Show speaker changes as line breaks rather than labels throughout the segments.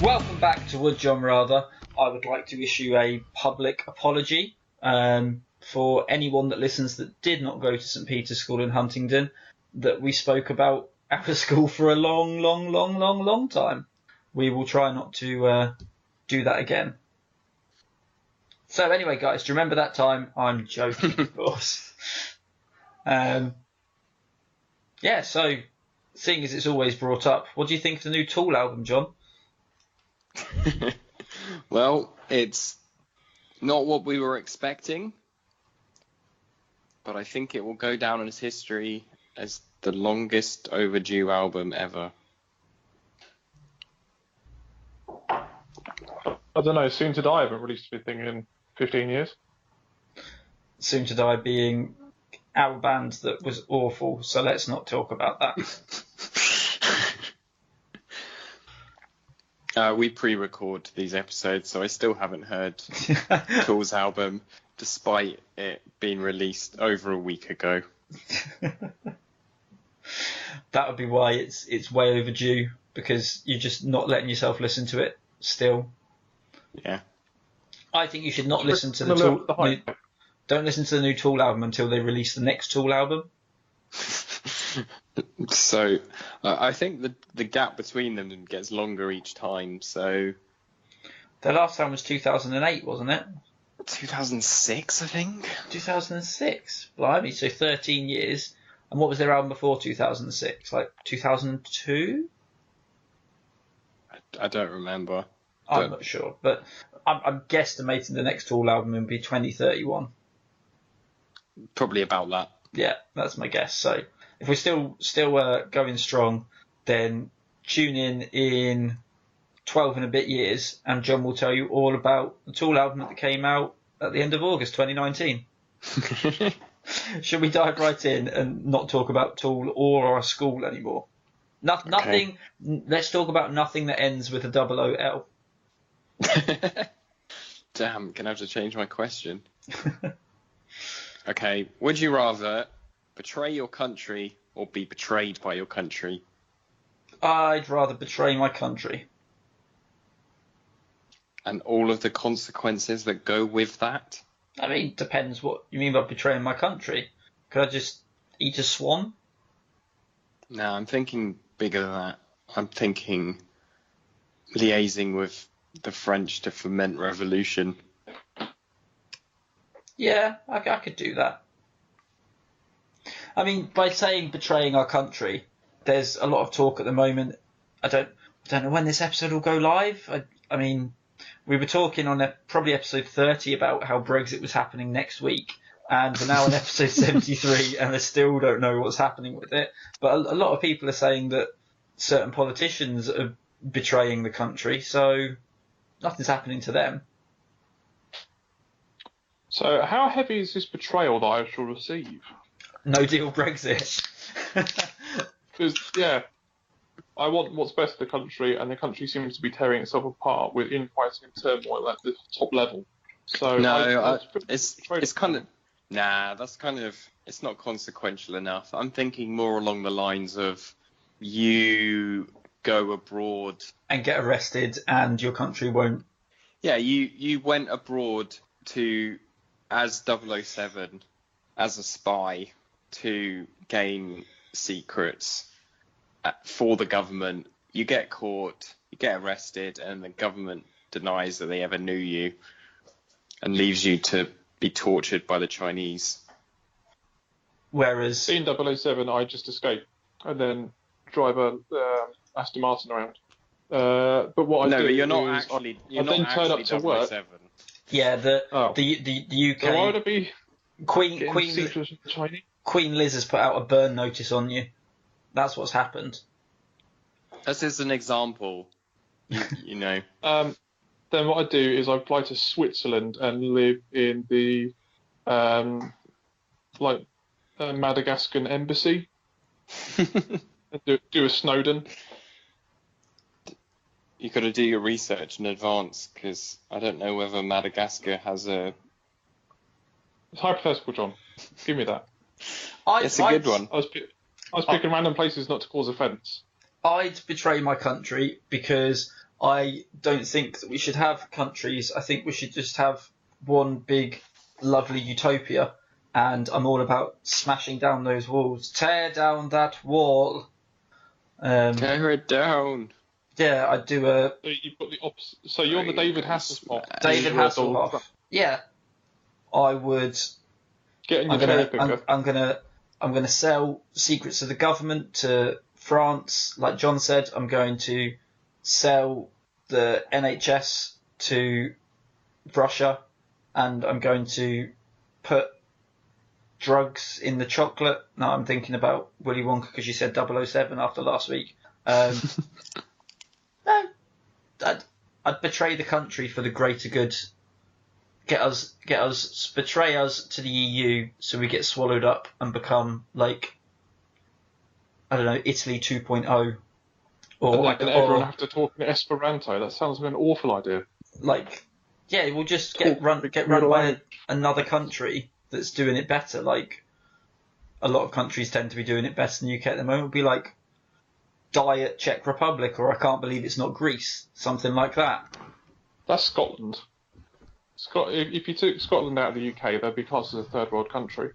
Welcome back to Would John Rather. I would like to issue a public apology for anyone that listens that did not go to St Peter's School in Huntingdon, that we spoke about our school for a long time. We will try not to do that again. So anyway, guys, do you remember that time? I'm joking, of course. Yeah, so seeing as it's always brought up, what do you think of the new Tool album, John?
Well, it's not what we were expecting, but I think it will go down in history as the longest overdue album ever.
I don't know, Soon to Die haven't released anything in 15 years.
Soon to Die being our band that was awful, so let's not talk about that.
We pre-record these episodes, so I still haven't heard Tool's album, despite it being released over a week ago.
That would be why it's way overdue, because you're just not letting yourself listen to it still.
Yeah.
I think you should not listen to the Tool. Don't listen to the new Tool album until they release the next Tool album.
So I think the gap between them gets longer each time. So
the last time was 2008, wasn't it?
2006, I think.
2006. Blimey, so 13 years. And what was their album before 2006? Like 2002?
I don't remember.
I'm not sure, but I'm guesstimating the next Tool album will be 2031.
Probably about that.
Yeah, that's my guess. So if we're still going strong, then tune in 12 and a bit years, and John will tell you all about the Tool album that came out at the end of August 2019. Should we dive right in and not talk about Tool or our school anymore? Nothing.
Okay.
Let's talk about nothing that ends with a double O-L.
Damn, can I have to change my question? Okay, would you rather betray your country or be betrayed by your country?
I'd rather betray my country.
And all of the consequences that go with that?
I mean, depends what you mean by betraying my country. Could I just eat a swan?
No, I'm thinking bigger than that. I'm thinking liaising with the French to foment revolution.
Yeah, I could do that. I mean, by saying betraying our country, there's a lot of talk at the moment. I don't know when this episode will go live. I mean, we were talking on probably episode 30 about how Brexit was happening next week, and we're now on episode 73, and they still don't know what's happening with it. But a lot of people are saying that certain politicians are betraying the country, so nothing's happening to them.
So how heavy is this betrayal that I shall receive?
No deal Brexit.
Because, yeah, I want what's best for the country, and the country seems to be tearing itself apart with infighting and turmoil at the top level. So
no, it's kind of... Nah, that's kind of... It's not consequential enough. I'm thinking more along the lines of you go abroad...
And get arrested, and your country won't...
Yeah, you went abroad to... as 007, as a spy, to gain secrets for the government. You get caught, you get arrested, and the government denies that they ever knew you and leaves you to be tortured by the Chinese.
Whereas...
in 007, I just escape and then drive a Aston Martin around. But what I do
but you're not
is
actually...
I then turn up to work.
Yeah, the UK...
So why would it be
Queen Liz has put out a burn notice on you. That's what's happened.
That's just an example, you know.
Then what I do is I fly to Switzerland and live in the Madagascar embassy. And do a Snowden.
You got to do your research in advance, because I don't know whether Madagascar has a...
It's hypothetical, John. Give me that.
It's a good one.
I was picking random places not to cause offence.
I'd betray my country because I don't think that we should have countries. I think we should just have one big, lovely utopia. And I'm all about smashing down those walls. Tear down that wall.
Tear it down.
Yeah, I'd do a
So you've got the opposite. So you're the David Hasselhoff.
David
You are Donald
Hasselhoff.
Trump.
Yeah, I would.
Get in your cherry picker.
I'm gonna sell secrets of the government to France. Like John said, I'm going to sell the NHS to Russia, and I'm going to put drugs in the chocolate. No, I'm thinking about Willy Wonka because you said 007 after last week. No, I'd betray the country for the greater good. Betray us to the EU so we get swallowed up and become like, I don't know, Italy 2.0.
And everyone have to talk in Esperanto. That sounds like an awful idea.
Like, yeah, we'll just get run by another country that's doing it better. Like, a lot of countries tend to be doing it better than the UK at the moment. It'll be like Diet Czech Republic, or I can't believe it's not Greece, something like that.
That's Scotland. If you took Scotland out of the UK, they'd be classed as a third world country.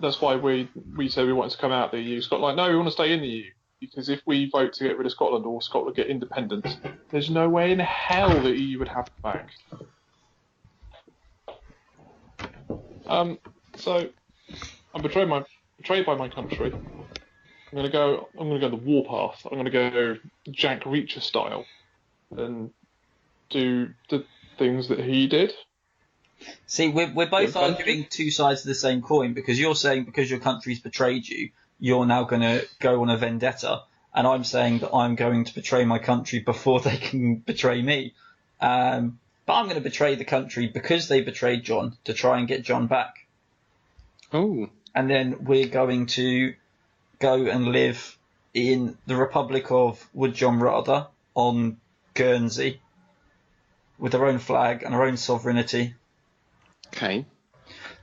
That's why we said we wanted to come out of the EU. Scotland, no, we want to stay in the EU. Because if we vote to get rid of Scotland or Scotland get independence, there's no way in hell the EU would have it back. So I'm betrayed by my country. I'm gonna go the war path. I'm gonna go Jack Reacher style and do the things that he did.
See, we're both arguing two sides of the same coin, because you're saying because your country's betrayed you, you're now going to go on a vendetta, and I'm saying that I'm going to betray my country before they can betray me. But I'm going to betray the country because they betrayed John to try and get John back.
Oh.
And then we're going to go and live in the Republic of Would John Rather on Guernsey with our own flag and our own sovereignty.
Okay.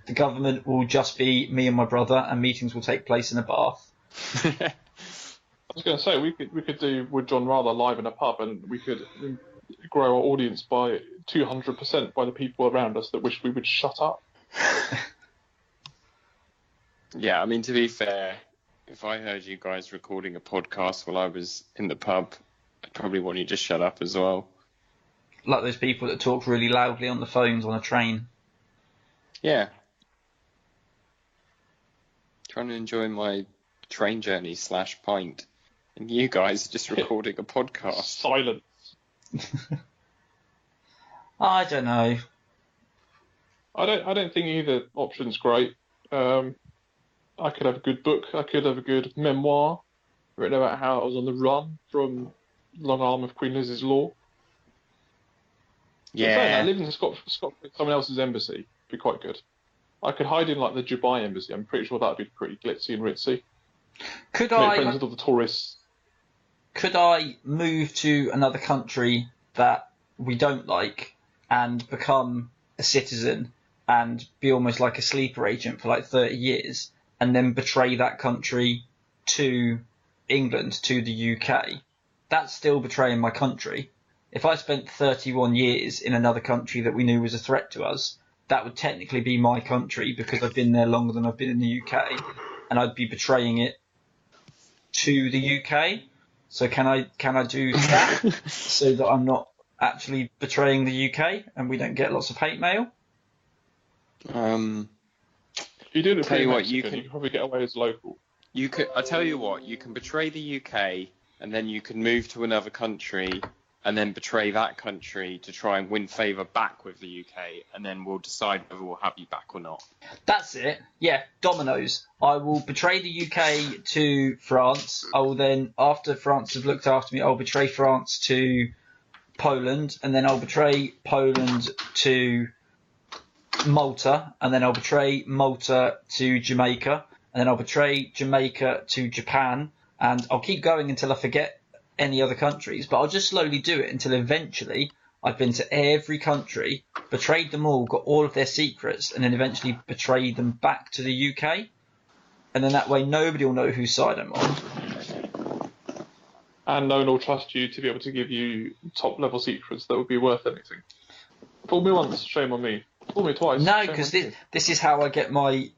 The government will just be me and my brother, and meetings will take place in a bath.
I was going to say we could do Would John Rather live in a pub, and we could grow our audience by 200% by the people around us that wish we would shut up.
Yeah, I mean, to be fair, if I heard you guys recording a podcast while I was in the pub, I'd probably want you to shut up as well.
Like those people that talk really loudly on the phones on a train.
Yeah. Trying to enjoy my train journey / pint, and you guys just recording a podcast.
Silence.
I don't know.
I don't think either option's great. I could have a good book. I could have a good memoir written about how I was on the run from long arm of Queen Liz's law.
Yeah.
Living in Scotland, someone else's embassy would be quite good. I could hide in like the Dubai embassy. I'm pretty sure that'd be pretty glitzy and ritzy. Make friends with all the tourists.
Could I move to another country that we don't like and become a citizen and be almost like a sleeper agent for like 30 years and then betray that country to England, to the UK? That's still betraying my country. If I spent 31 years in another country that we knew was a threat to us, that would technically be my country because I've been there longer than I've been in the UK, and I'd be betraying it to the UK. So can I do that so that I'm not actually betraying the UK and we don't get lots of hate mail?
You do it pretty much. You can probably get away as local.
You could. I tell you what. You can betray the UK, and then you can move to another country, and then betray that country to try and win favour back with the UK, and then we'll decide whether we'll have you back or not.
That's it. Yeah, dominoes. I will betray the UK to France. I will then, after France has looked after me, I'll betray France to Poland, and then I'll betray Poland to Malta, and then I'll betray Malta to Jamaica, and then I'll betray Jamaica to Japan, and I'll keep going until I forget any other countries, but I'll just slowly do it until eventually I've been to every country, betrayed them all, got all of their secrets, and then eventually betrayed them back to the UK, and then that way nobody will know whose side I'm on.
and no one will trust you to be able to give you top-level secrets that would be worth anything. Fool me once, shame on me. Fool me twice,
No,
shame
because
on you.
this is how I get my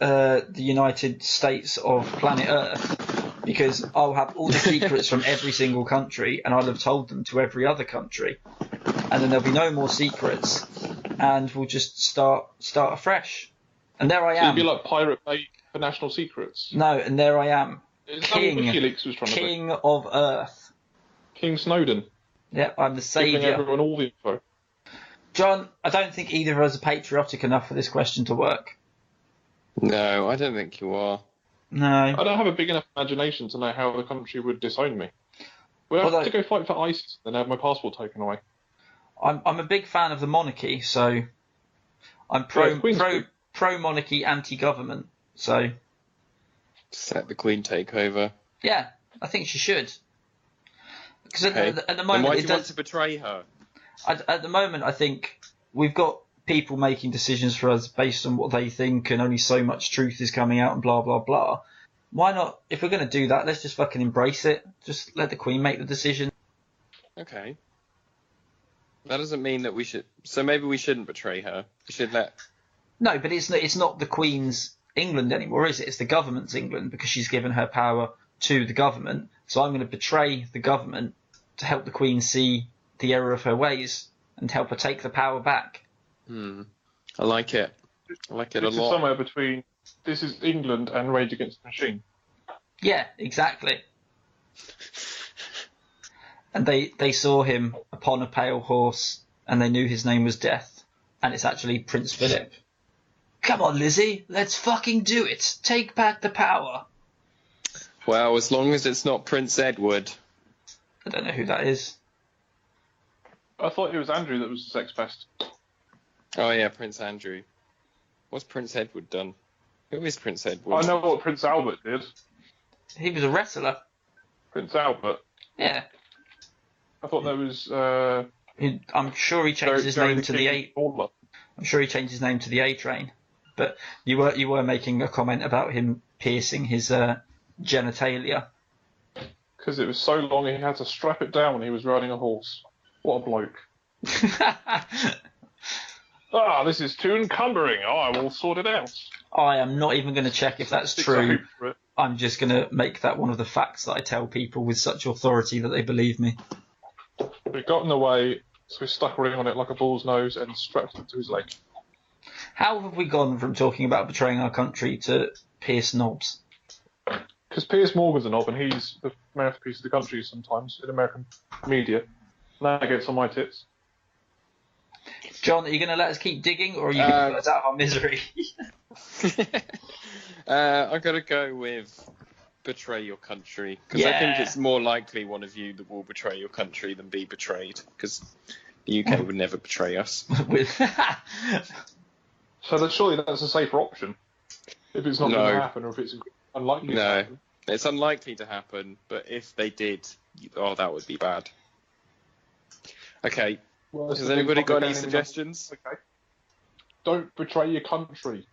the United States of planet Earth, because I'll have all the secrets from every single country, and I'll have told them to every other country, and then there'll be no more secrets, and we'll just start afresh. And there I
So
am.
you'd be like Pirate Bay for national secrets.
No, and there I am,
Is that what WikiLeaks was trying to do?
King of Earth.
King Snowden,
Yep, I'm the
giving
saviour.
everyone all the info.
John, I don't think either of us are patriotic enough for this question to work.
No, I don't think you are.
No.
I don't have a big enough imagination to know how the country would disown me. Would I have to go fight for ISIS and then have my passport taken away?
I'm a big fan of the monarchy, so I'm pro monarchy, anti-government. So
Just let the Queen take over.
yeah, I think she should. Because
Okay.
at the
Then
moment,
why do you want to betray her?
At the moment, I think we've got people making decisions for us based on what they think, and only so much truth is coming out, and blah blah blah. Why not? If we're going to do that, let's just fucking embrace it. Just let the Queen make the decision.
Okay. That doesn't mean that we should. So maybe we shouldn't betray her. We should let.
No, but it's not the Queen's England anymore, is it? It's the government's England, because she's given her power to the government. So I'm going to betray the government to help the Queen see the error of her ways and help her take the power back.
I like it. I like it a
This is
lot.
somewhere between This Is England and Rage Against the Machine.
Yeah, exactly. And they saw him upon a pale horse, and they knew his name was Death, and it's actually Prince Philip. Come on, Lizzie, let's fucking do it. Take back the power.
Well, as long as it's not Prince Edward.
I don't know who that is.
I thought it was Andrew that was the sex pest.
Oh yeah, Prince Andrew. What's Prince Edward done? Who is Prince Edward?
I know what Prince Albert did.
He was a wrestler.
Prince Albert.
Yeah.
I thought there was.
I'm sure he changed his name to the A.
Baller.
I'm sure he changed his name to the A Train. But you were making a comment about him piercing his genitalia.
Because it was so long he had to strap it down when he was riding a horse. What a bloke. This is too encumbering. I will sort it out.
I am not even going to check if that's
Sticks a
true.
hoop for it.
I'm just going to make that one of the facts that I tell people with such authority that they believe me.
It got in the way, so he stuck a ring on it like a bull's nose and strapped it to his leg.
How have we gone from talking about betraying our country to Pierce knobs?
Because Piers Morgan's a knob and he's the mouthpiece of the country sometimes in American media. Now gets on my tits.
John, are you going to let us keep digging, or are you going to put us out of our misery?
I'm going to go with betray your country. Because I think it's more likely one of you that will betray your country than be betrayed. Because the UK would never betray us.
So surely that's a safer option. If it's not going to happen or if it's unlikely to happen.
It's unlikely to happen, but if they did, that would be bad. Okay.
Well,
has anybody got any suggestions?
Okay. Don't betray your country.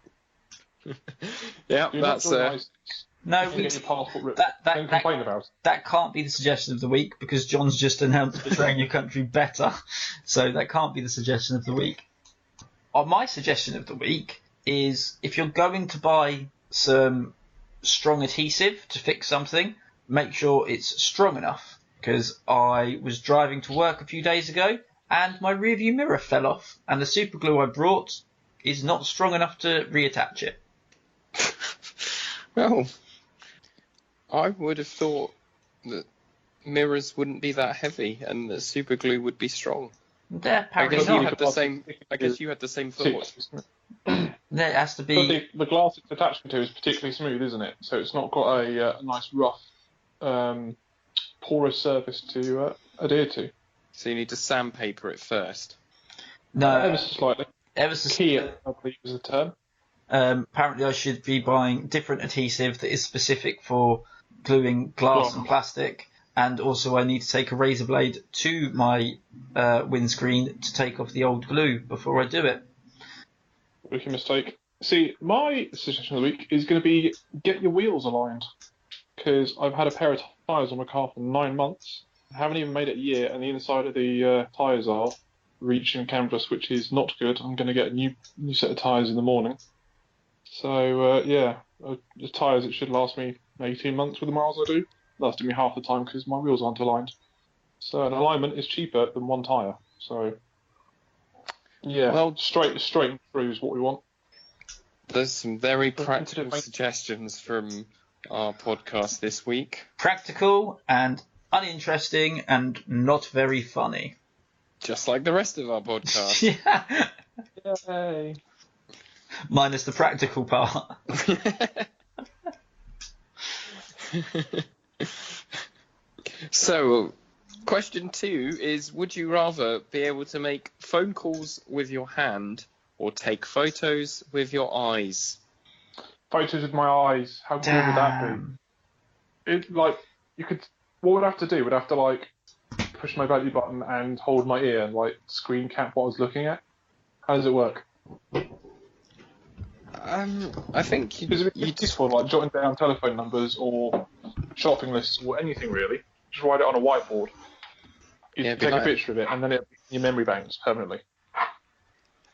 Yeah,
Do
that's
no.
Get your passport ripped.
Don't
complain about it.
That can't be the suggestion of the week, because John's just announced betraying your country better. So that can't be the suggestion of the week. My suggestion of the week is, if you're going to buy some strong adhesive to fix something, make sure it's strong enough. Because I was driving to work a few days ago and my rearview mirror fell off, and the super glue I brought is not strong enough to reattach it.
Well, I would have thought that mirrors wouldn't be that heavy and that super glue would be strong.
They're
I
apparently
guess you
not.
had the same thought.
There has to be.
The glass it's attached to is particularly smooth, isn't it? So it's not got a nice rough, porous surface to adhere to.
So you need to sandpaper it first.
No,
ever so slightly.
Ever so
Kia, I believe, is the term.
Apparently, I should be buying different adhesive that is specific for gluing glass and plastic, and also I need to take a razor blade to my windscreen to take off the old glue before I do it.
Rookie mistake. See, my suggestion of the week is going to be get your wheels aligned. because I've had a pair of tyres on my car for 9 months. I haven't even made it a year, and the inside of the tyres are reaching canvas, which is not good. I'm going to get a new set of tyres in the morning. So, the tyres, it should last me 18 months with the miles I do. Lasting me half the time because my wheels aren't aligned. So an alignment is cheaper than one tyre. So, yeah,
Well,
straight and through is what we want.
there's some very practical suggestions from our podcast this week.
Practical and uninteresting and not very funny.
Just like the rest of our podcast.
Yeah.
Yay.
Minus the practical part.
So, question 2 is, would you rather be able to make phone calls with your hand or take photos with your eyes?
Photos with my eyes. How cool would that be? You could. What would I have to do? Would I have to push my belly button and hold my ear and screen cap what I was looking at? How does it work?
I think
Because it's useful, jotting down telephone numbers or shopping lists or anything really. Just write it on a whiteboard. You take a picture of it, and then it'll be in your memory banks permanently.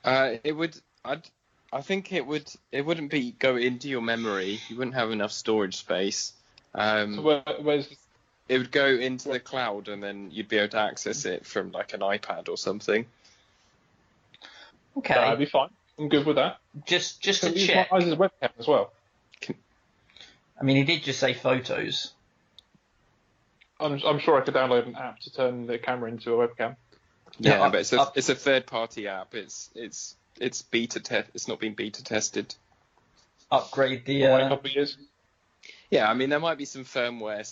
It would. I think it would. It wouldn't go into your memory. You wouldn't have enough storage space.
So where's
it would go into the cloud, and then you'd be able to access it from an iPad or something.
Okay.
That'd be fine. I'm good with that.
Just to
Use
check.
my eyes as a webcam as well.
I mean, he did just say photos.
I'm sure I could download an app to turn the camera into a webcam.
Yeah, but it's a third-party app. It's beta It's not been beta tested.
Upgrade the.
A couple of years.
Yeah, I mean there might be some firmware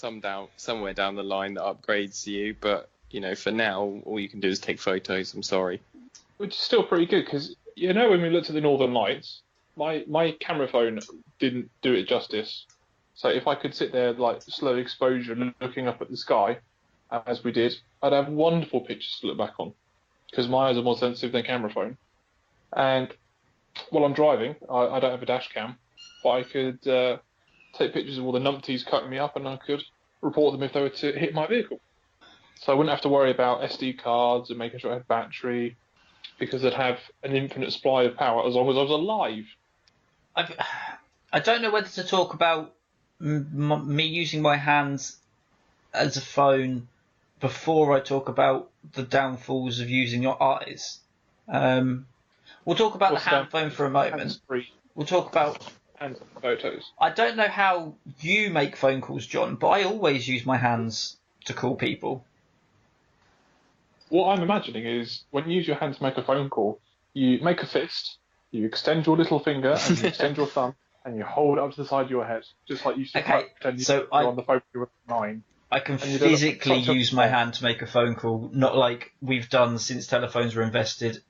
somewhere down the line that upgrades you, but for now all you can do is take photos. I'm sorry.
Which is still pretty good because when we looked at the Northern Lights, my camera phone didn't do it justice. So if I could sit there slow exposure looking up at the sky, as we did, I'd have wonderful pictures to look back on because my eyes are more sensitive than a camera phone. And while I'm driving, I don't have a dash cam, but I could take pictures of all the numpties cutting me up, and I could report them if they were to hit my vehicle. So I wouldn't have to worry about SD cards and making sure I had battery, because I'd have an infinite supply of power as long as I was alive.
I don't know whether to talk about me using my hands as a phone before I talk about the downfalls of using your eyes. We'll talk about the hand phone for a moment. We'll talk about
and photos.
I don't know how you make phone calls, John, but I always use my hands to call people.
What I'm imagining is when you use your hand to make a phone call, you make a fist, you extend your little finger, and you extend your thumb, and you hold it up to the side of your head, just like you used to pretend you're on the phone when you were 9.
I can physically use my hand to make a phone call, not like we've done since telephones were invented,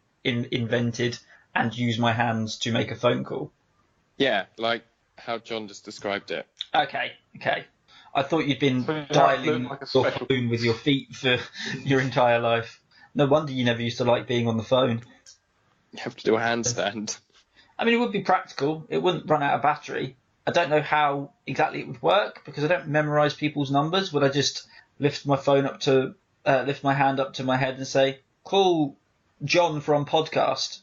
and use my hands to make a phone call.
Yeah, like how John just described it.
Okay. I thought you'd been dialing your phone with your feet for your entire life. No wonder you never used to like being on the phone.
You have to do a handstand.
I mean, it would be practical. It wouldn't run out of battery. I don't know how exactly it would work because I don't memorise people's numbers. Would I just lift my hand up to my head and say, "Call John from podcast,"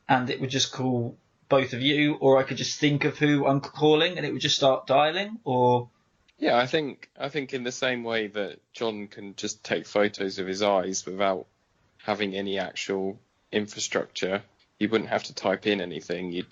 and it would just call both of you, or I could just think of who I'm calling and it would just start dialing, or...
Yeah, I think in the same way that John can just take photos of his eyes without having any actual infrastructure, you wouldn't have to type in anything. It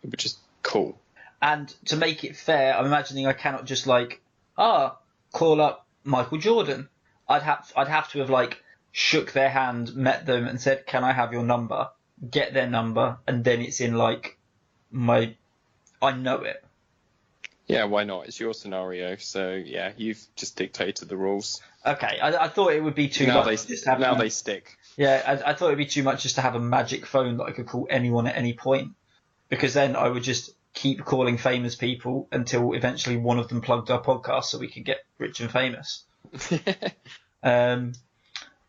would just call.
And to make it fair, I'm imagining I cannot just call up Michael Jordan. I'd have to have shook their hand, met them, and said, "Can I have your number?" Get their number, and then it's in I know it.
Yeah, why not? It's your scenario, so yeah, you've just dictated the rules.
Okay, I thought it would be too much.
They stick.
Yeah, I thought it'd be too much just to have a magic phone that I could call anyone at any point, because then I would just keep calling famous people until eventually one of them plugged our podcast so we could get rich and famous.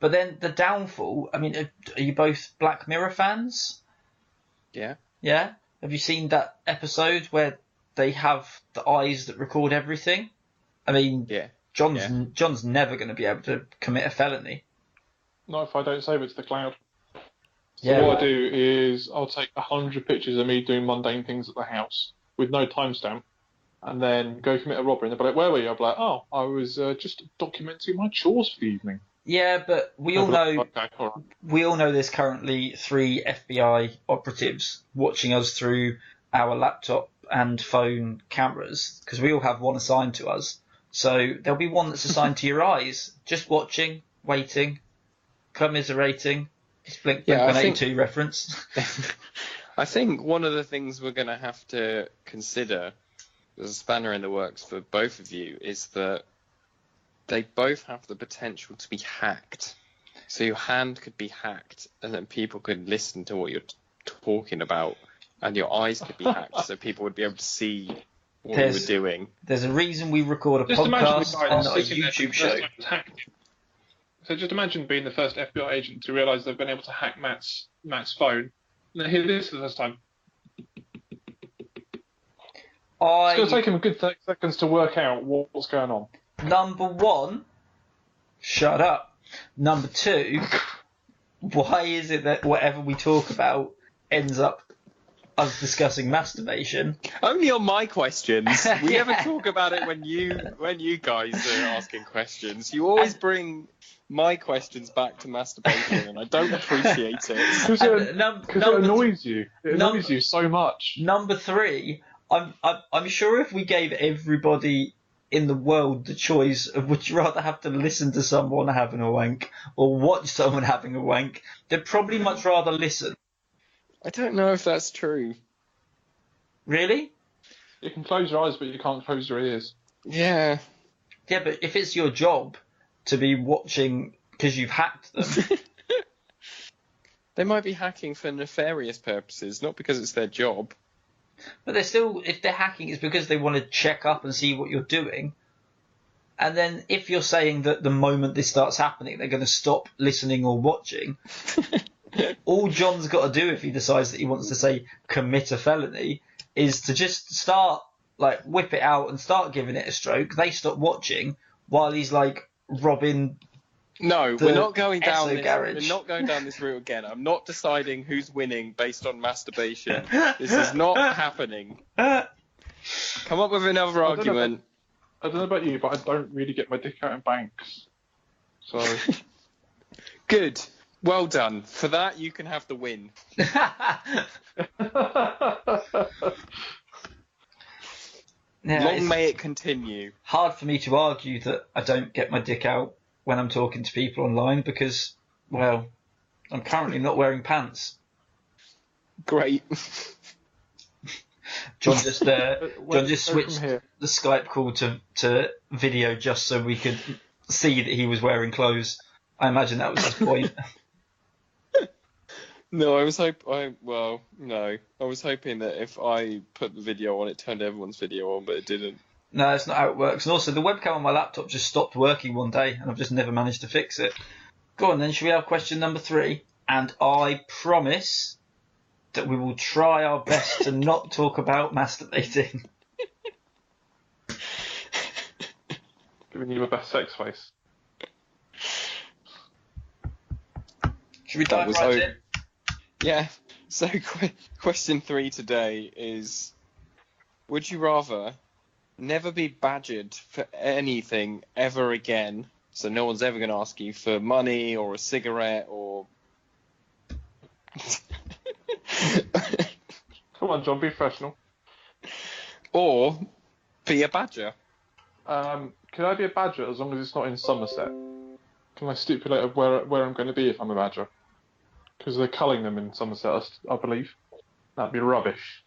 But then the downfall, I mean, are you both Black Mirror fans?
Yeah.
Yeah? Have you seen that episode where they have the eyes that record everything? I mean,
Yeah.
John's never going to be able to commit a felony.
Not if I don't save it to the cloud. So
Yeah,
what
well,
I do is I'll take 100 pictures of me doing mundane things at the house with no timestamp, and then go commit a robbery. And they'll be like, "Where were you?" I'll be like, "Oh, I was just documenting my chores for the evening."
yeah, but we all
They'll be
know
like, "Okay, all right."
we all know there's currently 3 FBI operatives watching us through our laptop and phone cameras because we all have one assigned to us. So there'll be one that's assigned to your eyes, just watching, waiting, commiserating. It's Blink
Yeah, I
182 reference.
I think one of the things we're going to have to consider as a spanner in the works for both of you is that they both have the potential to be hacked. So your hand could be hacked, and then people could listen to what you're talking about, and your eyes could be hacked, so people would be able to see what you were doing.
There's a reason we record a
Just imagine the
podcast
guy
and not a
sitting there for
YouTube
the
show.
first time hacking. So just imagine being the first FBI agent to realise they've been able to hack Matt's phone. And then hear this for the first time. It's going to take him a good 30 seconds to work out what's going on.
Number 1, shut up. Number 2, why is it that whatever we talk about ends up us discussing masturbation?
Only on my questions. We
Yeah.
never talk about it when you guys are asking questions. You always bring my questions back to masturbation, and I don't appreciate it.
Because it annoys you. It annoys you so much.
Number 3, I'm sure if we gave everybody in the world the choice of would you rather have to listen to someone having a wank or watch someone having a wank, they'd probably much rather listen.
I don't know if that's true.
Really?
You can close your eyes, but you can't close your ears.
Yeah.
Yeah, but if it's your job to be watching because you've hacked them.
They might be hacking for nefarious purposes, not because it's their job.
But they're still, if they're hacking, it's because they want to check up and see what you're doing. And then if you're saying that the moment this starts happening, they're going to stop listening or watching, all John's got to do if he decides that he wants to, say, commit a felony, is to just start, like, whip it out and start giving it a stroke. They stop watching while he's, like, robbing.
No, we're not going down this.
garage.
We're not going down this route again. I'm not deciding who's winning based on masturbation. This is not happening. Come up with another argument.
I don't know about you, but I don't really get my dick out in banks. So
Good. Well done. For that, you can have the win.
Yeah,
Long may it continue.
hard for me to argue that I don't get my dick out when I'm talking to people online because, well, I'm currently not wearing pants.
Great.
John just switched
here.
the Skype call to video just so we could see that he was wearing clothes. I imagine that was his point.
No, I was hoping that if I put the video on, it turned everyone's video on, but it didn't.
No, that's not how it works. And also, the webcam on my laptop just stopped working one day, and I've just never managed to fix it. Go on then, shall we have question number 3? And I promise that we will try our best to not talk about masturbating.
Giving you my best sex face.
Should we dive right in?
Yeah. So question 3 today is, would you rather never be badgered for anything ever again, so no one's ever going to ask you for money or a cigarette or...
Come on, John, be professional.
or be a badger?
Can I be a badger as long as it's not in Somerset? Can I stipulate where I'm going to be if I'm a badger? Because they're culling them in Somerset, I believe. That'd be rubbish.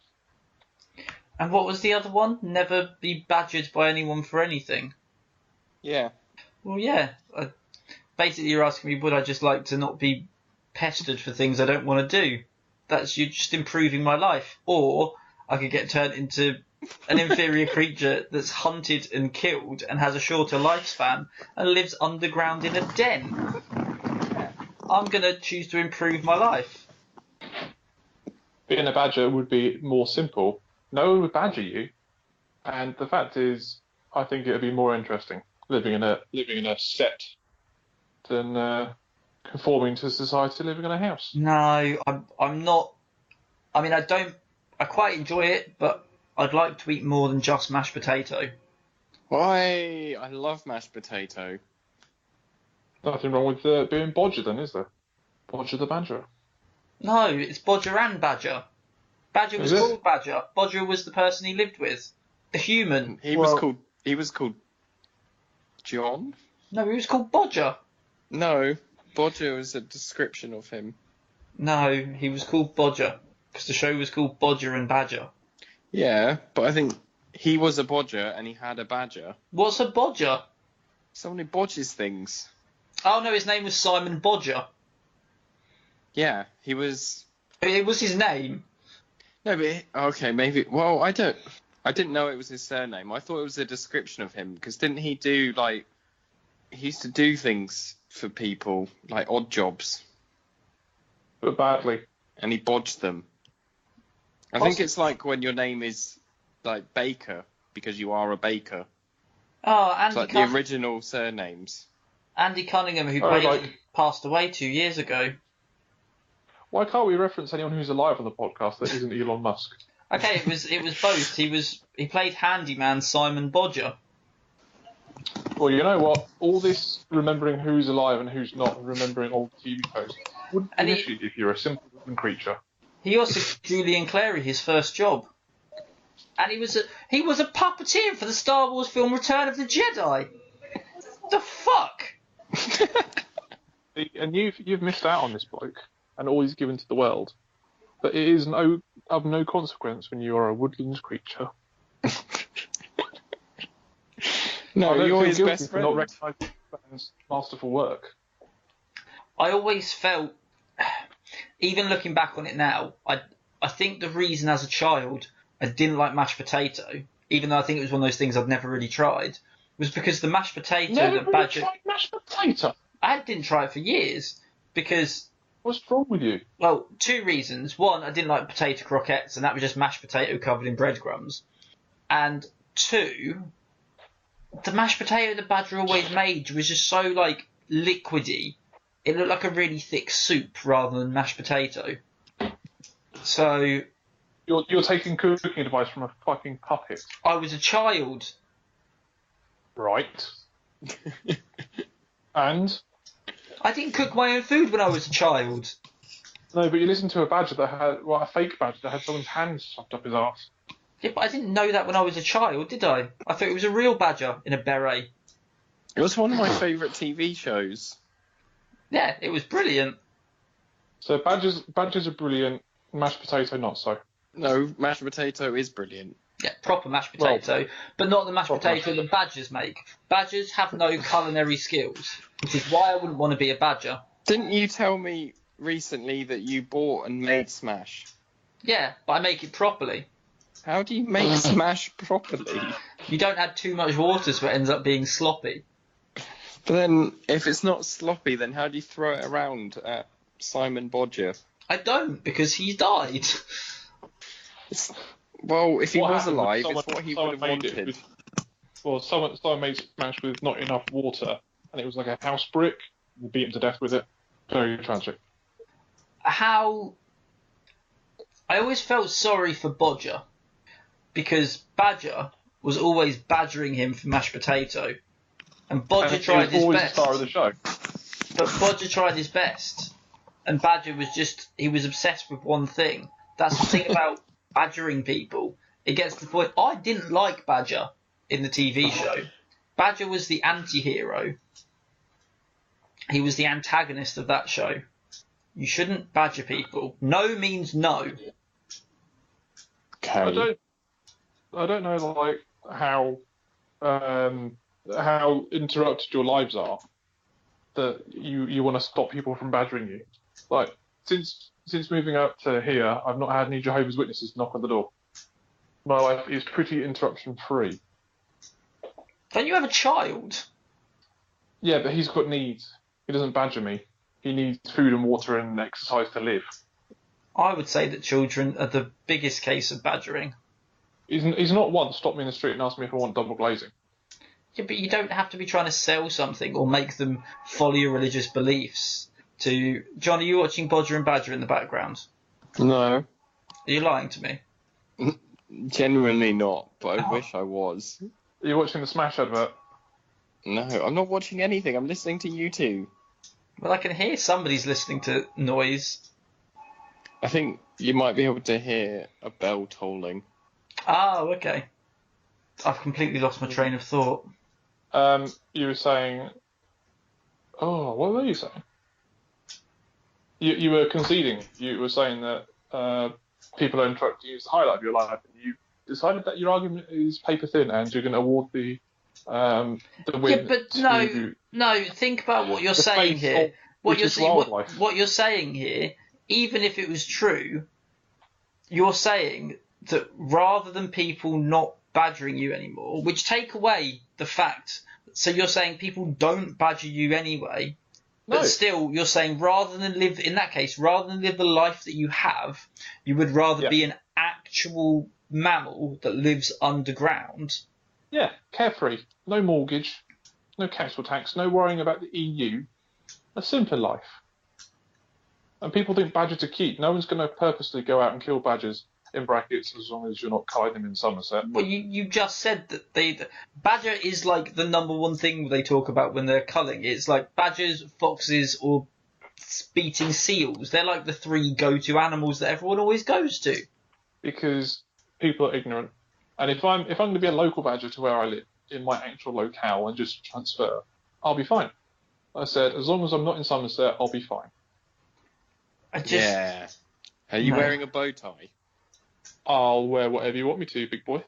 And what was the other one? Never be badgered by anyone for anything.
Yeah.
Well, yeah. Basically, you're asking me, would I just like to not be pestered for things I don't want to do? That's you just improving my life. Or I could get turned into an inferior creature that's hunted and killed and has a shorter lifespan and lives underground in a den. I'm going to choose to improve my life.
Being a badger would be more simple. No one would badger you. And the fact is, I think it would be more interesting living in a set than conforming to society living in a house.
No, I'm not. I mean, I quite enjoy it, but I'd like to eat more than just mashed potato.
Why? I love mashed potato.
Nothing wrong with being Bodger then, is there? Bodger the Badger.
No, it's Bodger and Badger. Badger was
Is it?
called Badger. Bodger was the person he lived with. The human.
He was called John?
No, he was called Bodger.
No, Bodger was a description of him.
No, he was called Bodger. Because the show was called Bodger and Badger.
Yeah, but I think he was a bodger and he had a badger.
What's a Bodger?
Someone who bodges things.
Oh no, his name was Simon Bodger.
Yeah, he was...
It was his name.
No, but... Okay, maybe... Well, I didn't know it was his surname. I thought it was a description of him, because didn't he do, like... He used to do things for people, like odd jobs,
But badly.
and he bodged them. I think it's like when your name is, like, Baker, because you are a baker.
Oh,
It's like the original surnames.
Andy Cunningham, who passed away 2 years ago.
Why can't we reference anyone who's alive on the podcast that isn't Elon Musk?
Okay, it was both. He played handyman Simon Bodger.
Well, you know what? All this remembering who's alive and who's not, and remembering old TV shows, wouldn't be an issue if you're a simple living creature.
He also gave Julian Clary his first job, and he was a puppeteer for the Star Wars film Return of the Jedi. The fuck?
And you've missed out on this bloke, and all he's given to the world. But it is of no consequence when you are a woodland creature.
No, you're his
guilty
best
for not
friend.
recognising Batman's masterful work.
I always felt, even looking back on it now, I think the reason as a child I didn't like mashed potato, even though I think it was one of those things I'd never really tried, was because the mashed potato
Never
that
really
Badger...
tried mashed potato.
I didn't try it for years, because...
What's wrong with you?
Well, two reasons. One, I didn't like potato croquettes, and that was just mashed potato covered in breadcrumbs. And two, the mashed potato the Badger always made was just so, like, liquidy. It looked like a really thick soup rather than mashed potato. So...
You're taking cooking advice from a fucking puppet.
I was a child.
Right. And?
I didn't cook my own food when I was a child.
No, but you listened to a badger that had, well, a fake badger that had someone's hands shoved up his arse.
Yeah, but I didn't know that when I was a child, did I? I thought it was a real badger in a beret.
It was one of my favourite TV shows.
Yeah, it was brilliant.
So badgers are brilliant, mashed potato not so.
No, mashed potato is brilliant.
Yeah, proper mashed potato, but not the mashed potato that badgers make. Badgers have no culinary skills, which is why I wouldn't want to be a badger.
Didn't you tell me recently that you bought and made smash?
Yeah, but I make it properly.
How do you make smash properly?
You don't add too much water so it ends up being sloppy.
But then, if it's not sloppy, then how do you throw it around at Simon Bodger?
I
don't, because he's died.
Well, if he
What
was
happened
alive,
was
it's what he
someone
would have
made it
wanted.
someone made smash with not enough water, and it was like a house brick. They beat him to death with it. Very tragic.
I always felt sorry for Bodger, because Badger was always badgering him for mashed potato, and Bodger tried his
always
best.
the star of the show.
But Bodger tried his best, and Badger he was obsessed with one thing. That's the thing about badgering people. It gets to the point. I didn't like Badger in the TV show. Badger was the anti-hero. He was the antagonist of that show. You shouldn't badger people. No means no.
Okay.
I don't know like how interrupted your lives are that you want to stop people from badgering you. Like since moving up to here, I've not had any Jehovah's Witnesses knock on the door. My life is pretty interruption free.
Don't you have a child?
Yeah, but he's got needs. He doesn't badger me. He needs food and water and exercise to live.
I would say that children are the biggest case of badgering.
He's not once stopped me in the street and asked me if I want double glazing.
Yeah, but you don't have to be trying to sell something or make them follow your religious beliefs. John, are you watching Bodger and Badger in the background?
No,
Are you lying to me?
genuinely not. But I wish I was.
Are you watching the Smash advert?
No, I'm not watching anything. I'm listening to you two.
Well, I can hear somebody's listening to noise.
I think you might be able to hear a bell tolling.
Oh, okay. I've completely lost my train of thought.
You were saying... Oh, what were you saying? You were conceding. You were saying that people are interrupting you as the highlight of your life, and you decided that your argument is paper thin, and you're going to award the win.
Yeah, but no. Think about what you're saying here. What you're saying here, even if it was true, you're saying that rather than people not badgering you anymore, which take away the fact. So you're saying people don't badger you anyway. But still, you're saying rather than live the life that you have, you would rather be an actual mammal that lives underground.
Yeah, carefree. No mortgage, no council tax, no worrying about the EU. A simpler life. And people think badgers are cute. No one's going to purposely go out and kill badgers, in brackets, as long as you're not culling them in Somerset.
Well, you just said that badger is like the number one thing they talk about when they're culling. It's like badgers, foxes, or beating seals. They're like the three go-to animals that everyone always goes to.
Because people are ignorant. And if I'm going to be a local badger to where I live, in my actual locale, and just transfer, I'll be fine. I said, as long as I'm not in Somerset, I'll be fine.
Yeah. Are you wearing a bow tie?
I'll wear whatever you want me to, big boy.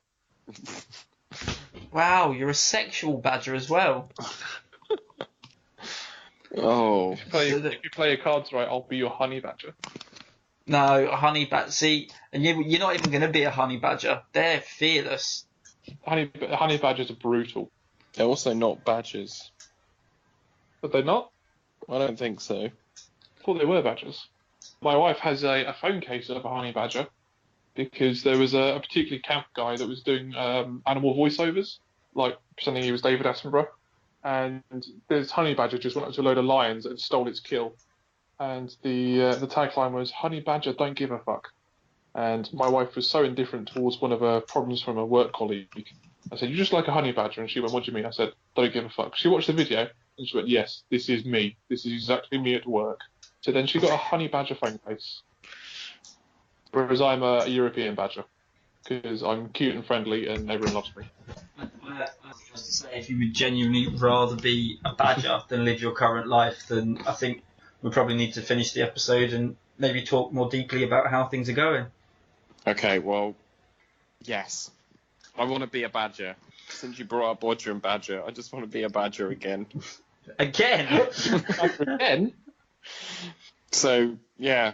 Wow, you're a sexual badger as well.
Oh.
If you play your cards right, I'll be your honey badger.
No, a honey badger. See, and you're not even going to be a honey badger. They're fearless.
Honey badgers are brutal.
They're also not badgers.
But they're not?
I don't think so.
I thought they were badgers. My wife has a phone case of a honey badger because there was a particularly camp guy that was doing animal voiceovers, like pretending he was David Attenborough. And this honey badger just went up to a load of lions and stole its kill. And the tagline was, "Honey badger don't give a fuck." And my wife was so indifferent towards one of her problems from a work colleague. I said, "You just like a honey badger?" And she went, "What do you mean?" I said, "Don't give a fuck." She watched the video and she went, "Yes, this is me. This is exactly me at work." So then she got a honey badger phone case. Whereas I'm a European badger because I'm cute and friendly and everyone loves me.
I was just to say, if you would genuinely rather be a badger than live your current life, then I think we probably need to finish the episode and maybe talk more deeply about how things are going.
Okay, well, yes. I want to be a badger. Since you brought up Bodger and Badger, I just want to be a badger again.
Again?
Again?
So, yeah.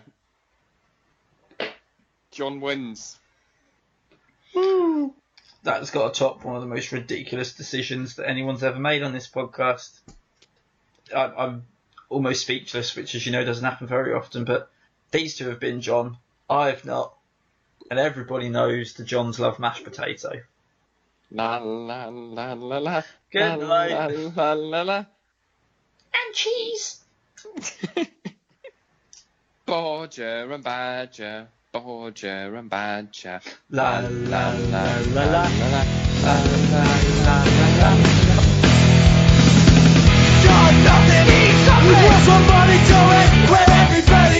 John wins.
Woo! That's got to top one of the most ridiculous decisions that anyone's ever made on this podcast. I'm almost speechless, which, as you know, doesn't happen very often, but these two have been John. I've not. And everybody knows the Johns love mashed potato.
La la la la la.
Good night.
La la la.
And cheese.
Bodger and Badger. Bodger and Badger.
La la la la la
la
la
la
la la.
Got nothing, eat something. Will somebody do it? Will everybody